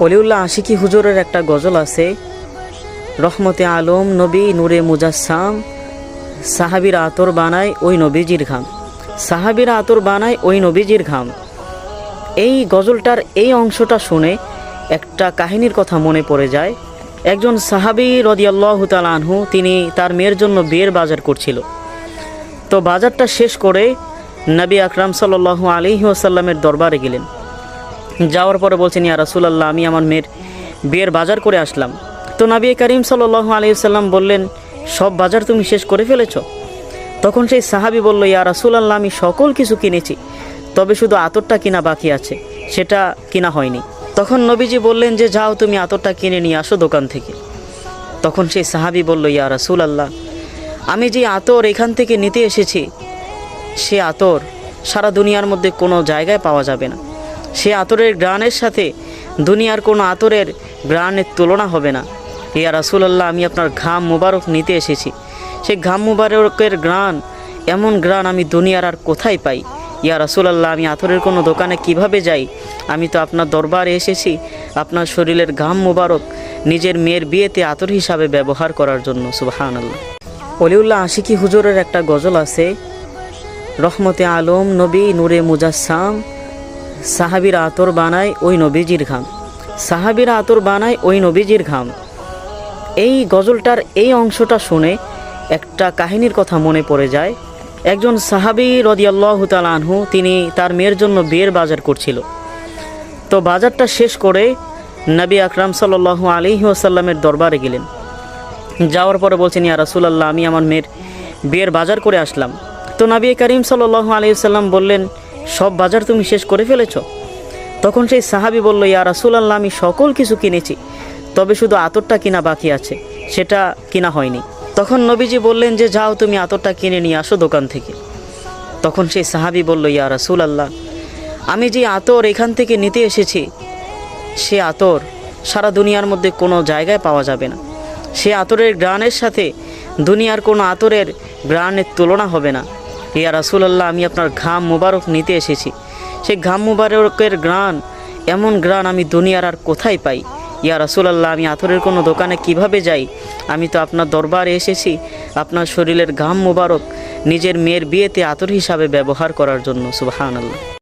অলিউল্লাহ আশিকি হুজুরের একটা গজল আছে, রহমতে আলম নবী নূরে মুজাসসাম, সাহাবীরা আতর বানায় ওই নবীজির ঘাম। সাহাবীরা আতর বানায় ওই নবীজির ঘাম। এই গজলটার এই অংশটা শুনে একটা কাহিনীর কথা মনে পড়ে যায়। একজন সাহাবী রাদিয়াল্লাহু তাআলা আনহু, তিনি তার মেয়ের জন্য বিয়ের বাজার করছিল। তো বাজারটা শেষ করে নবী আকরাম সাল্লাল্লাহু আলাইহি ওয়াসাল্লামের দরবারে গেলেন। যাওয়ার পরে বলছেন, ইয়া রাসূলুল্লাহ, আমি আমার মেয়ের বিয়ের বাজার করে আসলাম। তো নবী করিম সাল্লাল্লাহু আলাইহি ওয়াসাল্লাম বললেন, সব বাজার তুমি শেষ করে ফেলেছ? তখন সেই সাহাবী বলল, ইয়া রাসূলুল্লাহ, আমি সকল কিছু কিনেছি, তবে শুধু আতরটা কিনা বাকি আছে, সেটা কিনা হয়নি। তখন নবীজি বললেন যে, যাও তুমি আতরটা কিনে নিয়ে আসো দোকান থেকে। তখন সেই সাহাবী বলল, ইয়া রাসূলুল্লাহ, আমি যে আতর এখান থেকে নিতে এসেছি, সে আতর সারা দুনিয়ার মধ্যে কোনো জায়গায় পাওয়া যাবে না। সে আতরের ঘ্রাণের সাথে দুনিয়ার কোনো আতরের ঘ্রাণের তুলনা হবে না। ইয়া রাসূলুল্লাহ, আমি আপনার ঘাম মুবারক নিতে এসেছি। সেই ঘাম মুবারকের ঘ্রাণ, এমন ঘ্রাণ আমি দুনিয়ার আর কোথায় পাই? ইয়া রাসূলুল্লাহ, আমি আতরের কোনো দোকানে কিভাবে যাই? আমি তো আপনার দরবারে এসেছি আপনার শরীরের ঘাম মুবারক নিজের মেয়ের বিয়েতে আতর হিসাবে ব্যবহার করার জন্য। সুবহানাল্লাহ। অলিউল্লাহ আশিকি হুজুরের একটা গজল আছে, রহমতে আলম নবী নূরে মুজাসসাম, সাহাবীরা আতর বানায় ওই নবীজির ঘাম। সাহাবীরা আতর বানায় ওই নবীজির ঘাম। এই গজলটার এই অংশটা শুনে একটা কাহিনীর কথা মনে পড়ে যায়। একজন সাহাবী রাদিয়াল্লাহু তাআলা আনহু, তিনি তার মেয়ের জন্য বিয়ের বাজার করছিল। তো বাজারটা শেষ করে নবী আকরাম সাল্লাল্লাহু আলাইহি ওয়াসাল্লামের দরবারে গেলেন। যাওয়ার পরে বলছেন, ইয়া রাসূলুল্লাহ, আমি আমার মেয়ের বিয়ের বাজার করে আসলাম। তো নবী করিম সাল্লাল্লাহু আলাইহি ওয়াসাল্লাম বললেন, সব বাজার তুমি শেষ করে ফেলেছ? তখন সেই সাহাবী বলল, ইয়া রাসূলুল্লাহ, আমি সকল কিছু কিনেছি, তবে শুধু আতরটা কিনা বাকি আছে, সেটা কিনা হয়নি। তখন নবীজি বললেন যে, যাও তুমি আতরটা কিনে নিয়ে আসো দোকান থেকে। তখন সেই সাহাবী বলল, ইয়া রাসূলুল্লাহ, আমি যে আতর এখান থেকে নিতে এসেছি, সে আতর সারা দুনিয়ার মধ্যে কোনো জায়গায় পাওয়া যাবে না। সে আতরের ঘ্রাণের সাথে দুনিয়ার কোনো আতরের ঘ্রাণের তুলনা হবে না। ইয়া রাসূলুল্লাহ, আমি আপনার ঘাম মুবারক নিতে এসেছি। সেই ঘাম মুবারকের ঘ্রাণ, এমন ঘ্রাণ আমি দুনিয়ার আর কোথায় পাই? ইয়া রাসূলুল্লাহ, আমি আতরের কোনো দোকানে কিভাবে যাই? আমি তো আপনার দরবারে এসেছি আপনার শরীরের ঘাম মুবারক নিজের মেয়ের বিয়েতে আতর হিসাবে ব্যবহার করার জন্য। সুবহানাল্লাহ।